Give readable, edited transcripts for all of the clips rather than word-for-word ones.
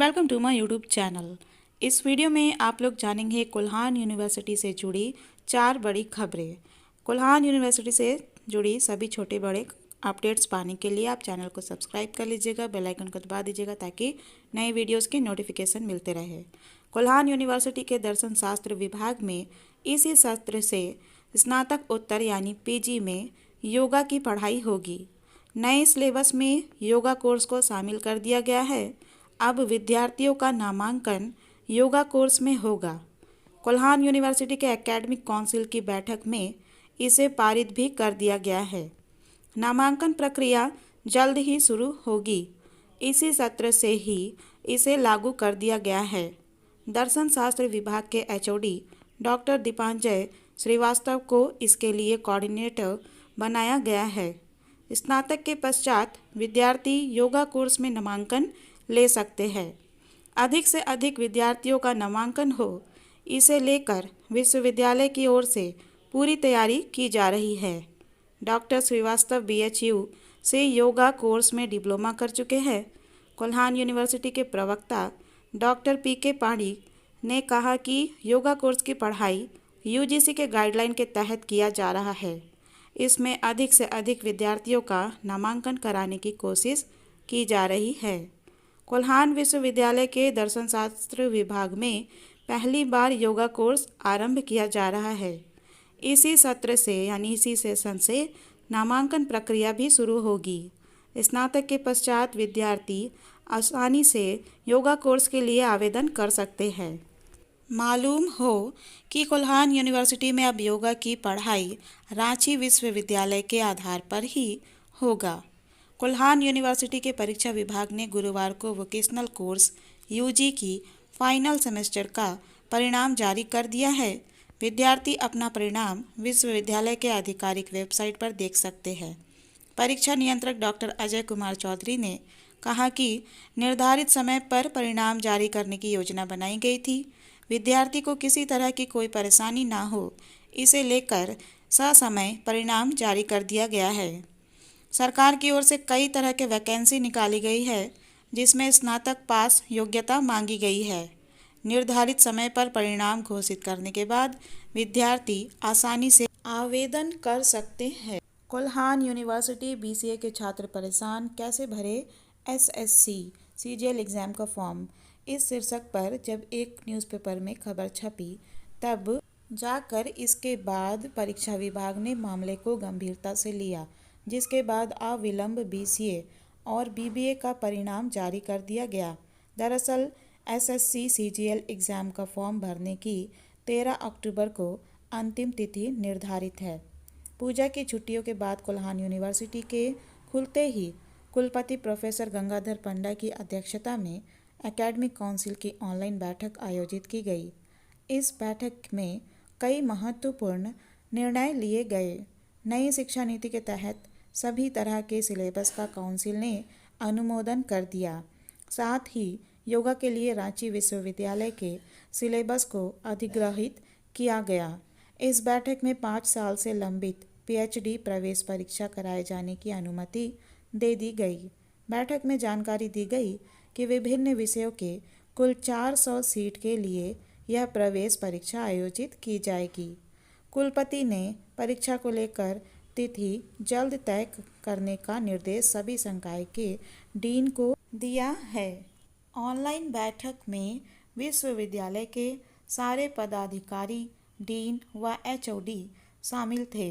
Welcome to my YouTube channel. इस video में आप लोग जानेंगे कुल्हान यूनिवर्सिटी से जुड़ी 4 बड़ी खबरें। कुल्हान यूनिवर्सिटी से जुड़ी सभी छोटे बड़े अपडेट्स पाने के लिए आप चैनल को सब्सक्राइब कर लीजिएगा, बेल आइकन को दबा दीजिएगा ताकि नए वीडियोस के नोटिफिकेशन मिलते रहे। कुल्हान यूनिवर्सिटी के दर्शन शास्त्र विभाग में इसी सत्र से स्नातक उत्तर यानी पीजी में योगा की पढ़ाई होगी। नए सिलेबस में योगा कोर्स को शामिल कर दिया गया है। अब विद्यार्थियों का नामांकन योगा कोर्स में होगा। कुल्हान यूनिवर्सिटी के एकेडमिक काउंसिल की बैठक में इसे पारित भी कर दिया गया है। नामांकन प्रक्रिया जल्द ही शुरू होगी। इसी सत्र से ही इसे लागू कर दिया गया है। दर्शन शास्त्र विभाग के एचओडी डॉक्टर दीपांजय श्रीवास्तव को इसके लिए कोऑर्डिनेटर बनाया गया है। स्नातक के पश्चात विद्यार्थी योगा कोर्स में नामांकन ले सकते हैं। अधिक से अधिक विद्यार्थियों का नामांकन हो, इसे लेकर विश्वविद्यालय की ओर से पूरी तैयारी की जा रही है। डॉक्टर श्रीवास्तव बीएचयू से योगा कोर्स में डिप्लोमा कर चुके हैं। कुल्हान यूनिवर्सिटी के प्रवक्ता डॉक्टर पीके पाढ़ी ने कहा कि योगा कोर्स की पढ़ाई यूजीसी के गाइडलाइन के तहत किया जा रहा है। इसमें अधिक से अधिक विद्यार्थियों का नामांकन कराने की कोशिश की जा रही है। कुल्हान विश्वविद्यालय के दर्शन शास्त्र विभाग में पहली बार योगा कोर्स आरंभ किया जा रहा है। इसी सत्र से यानी इसी सेशन से नामांकन प्रक्रिया भी शुरू होगी। स्नातक के पश्चात विद्यार्थी आसानी से योगा कोर्स के लिए आवेदन कर सकते हैं। मालूम हो कि कुल्हान यूनिवर्सिटी में अब योगा की पढ़ाई रांची विश्वविद्यालय के आधार पर ही होगा। कुल्हान यूनिवर्सिटी के परीक्षा विभाग ने गुरुवार को वोकेशनल कोर्स यूजी की फाइनल सेमेस्टर का परिणाम जारी कर दिया है। विद्यार्थी अपना परिणाम विश्वविद्यालय के आधिकारिक वेबसाइट पर देख सकते हैं। परीक्षा नियंत्रक डॉक्टर अजय कुमार चौधरी ने कहा कि निर्धारित समय पर परिणाम जारी करने की योजना बनाई गई थी। विद्यार्थी को किसी तरह की कोई परेशानी ना हो, इसे लेकर ससमय परिणाम जारी कर दिया गया है। सरकार की ओर से कई तरह के वैकेंसी निकाली गई है, जिसमें स्नातक पास योग्यता मांगी गई है। निर्धारित समय पर परिणाम घोषित करने के बाद विद्यार्थी आसानी से आवेदन कर सकते हैं। कुल्हान यूनिवर्सिटी बीसीए के छात्र परेशान, कैसे भरे एसएससी सीजीएल एग्जाम का फॉर्म। इस शीर्षक पर जब एक न्यूज़पेपर में खबर छपी, तब जाकर इसके बाद परीक्षा विभाग ने मामले को गंभीरता से लिया, जिसके बाद अविलंब बीसीए और बीबीए का परिणाम जारी कर दिया गया। दरअसल एसएससी सीजीएल एग्ज़ाम का फॉर्म भरने की 13 अक्टूबर को अंतिम तिथि निर्धारित है। पूजा की छुट्टियों के बाद कुल्हान यूनिवर्सिटी के खुलते ही कुलपति प्रोफेसर गंगाधर पंडा की अध्यक्षता में एकेडमिक काउंसिल की ऑनलाइन बैठक आयोजित की गई। इस बैठक में कई महत्वपूर्ण निर्णय लिए गए। नई शिक्षा नीति के तहत सभी तरह के सिलेबस का काउंसिल ने अनुमोदन कर दिया। साथ ही योगा के लिए रांची विश्वविद्यालय के सिलेबस को अधिग्रहित किया गया। इस बैठक में 5 साल से लंबित पीएचडी प्रवेश परीक्षा कराए जाने की अनुमति दे दी गई। बैठक में जानकारी दी गई कि विभिन्न विषयों के कुल 400 सीट के लिए यह प्रवेश परीक्षा आयोजित की जाएगी। कुलपति ने परीक्षा को लेकर तिथि जल्द तय करने का निर्देश सभी संकाय के डीन को दिया है। ऑनलाइन बैठक में विश्वविद्यालय के सारे पदाधिकारी, डीन व एचओडी शामिल थे।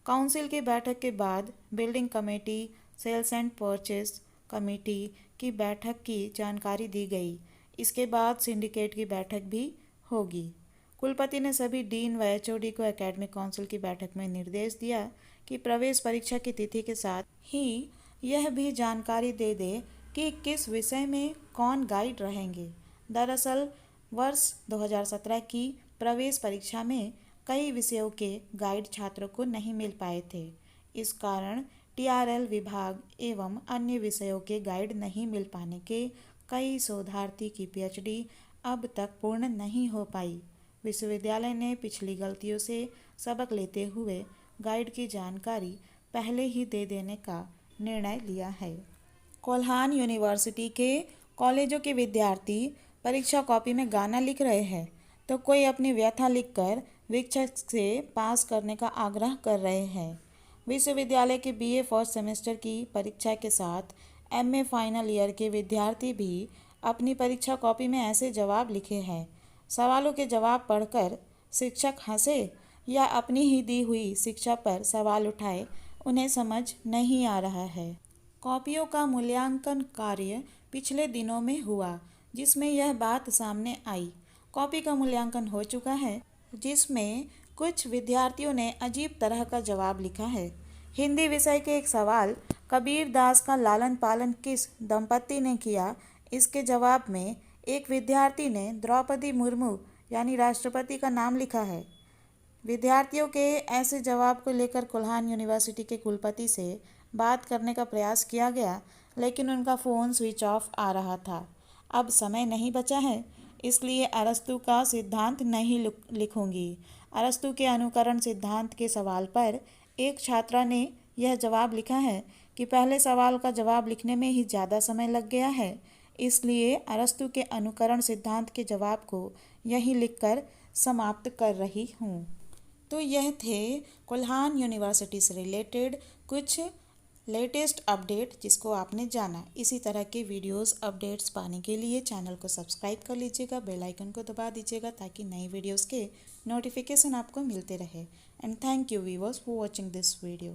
काउंसिल की बैठक के बाद building committee, sales and purchase committee की बैठक की जानकारी दी गई। इसके बाद सिंडिकेट की बैठक भी होगी। कुलपति ने सभी डीन व एचओडी को एकेडमिक काउंसिल की बैठक में निर्देश दिया कि प्रवेश परीक्षा की तिथि के साथ ही यह भी जानकारी दे दे कि किस विषय में कौन गाइड रहेंगे। दरअसल वर्ष 2017 की प्रवेश परीक्षा में कई विषयों के गाइड छात्रों को नहीं मिल पाए थे। इस कारण टीआरएल विभाग एवं अन्य विषयों के गाइड नहीं मिल पाने के कई शोधार्थी की पीएचडी अब तक पूर्ण नहीं हो पाई। विश्वविद्यालय ने पिछली गलतियों से सबक लेते हुए गाइड की जानकारी पहले ही दे देने का निर्णय लिया है। कुल्हान यूनिवर्सिटी के कॉलेजों के विद्यार्थी परीक्षा कॉपी में गाना लिख रहे हैं तो कोई अपनी व्यथा लिखकर शिक्षक से पास करने का आग्रह कर रहे हैं। विश्वविद्यालय के बीए फर्स्ट सेमेस्टर की परीक्षा के साथ एमए फाइनल ईयर के विद्यार्थी भी अपनी परीक्षा कॉपी में ऐसे जवाब लिखे हैं। सवालों के जवाब पढ़कर शिक्षक हंसे या अपनी ही दी हुई शिक्षा पर सवाल उठाए, उन्हें समझ नहीं आ रहा है। कॉपियों का मूल्यांकन कार्य पिछले दिनों में हुआ, जिसमें यह बात सामने आई। कॉपी का मूल्यांकन हो चुका है, जिसमें कुछ विद्यार्थियों ने अजीब तरह का जवाब लिखा है। हिंदी विषय के एक सवाल, कबीर दास का लालन पालन किस दंपति ने किया, इसके जवाब में एक विद्यार्थी ने द्रौपदी मुर्मू यानी राष्ट्रपति का नाम लिखा है। विद्यार्थियों के ऐसे जवाब को लेकर कोल्हान यूनिवर्सिटी के कुलपति से बात करने का प्रयास किया गया, लेकिन उनका फ़ोन स्विच ऑफ आ रहा था। अब समय नहीं बचा है, इसलिए अरस्तू का सिद्धांत नहीं लिखूंगी। अरस्तू के अनुकरण सिद्धांत के सवाल पर एक छात्रा ने यह जवाब लिखा है कि पहले सवाल का जवाब लिखने में ही ज़्यादा समय लग गया है, इसलिए अरस्तू के अनुकरण सिद्धांत के जवाब को यहीं लिखकर समाप्त कर रही हूँ। तो यह थे कोल्हान यूनिवर्सिटी से रिलेटेड कुछ लेटेस्ट अपडेट जिसको आपने जाना। इसी तरह के वीडियोस अपडेट्स पाने के लिए चैनल को सब्सक्राइब कर लीजिएगा, बेल आइकन को दबा दीजिएगा ताकि नई वीडियोस के नोटिफिकेशन आपको मिलते रहे। And thank you viewers for watching this video.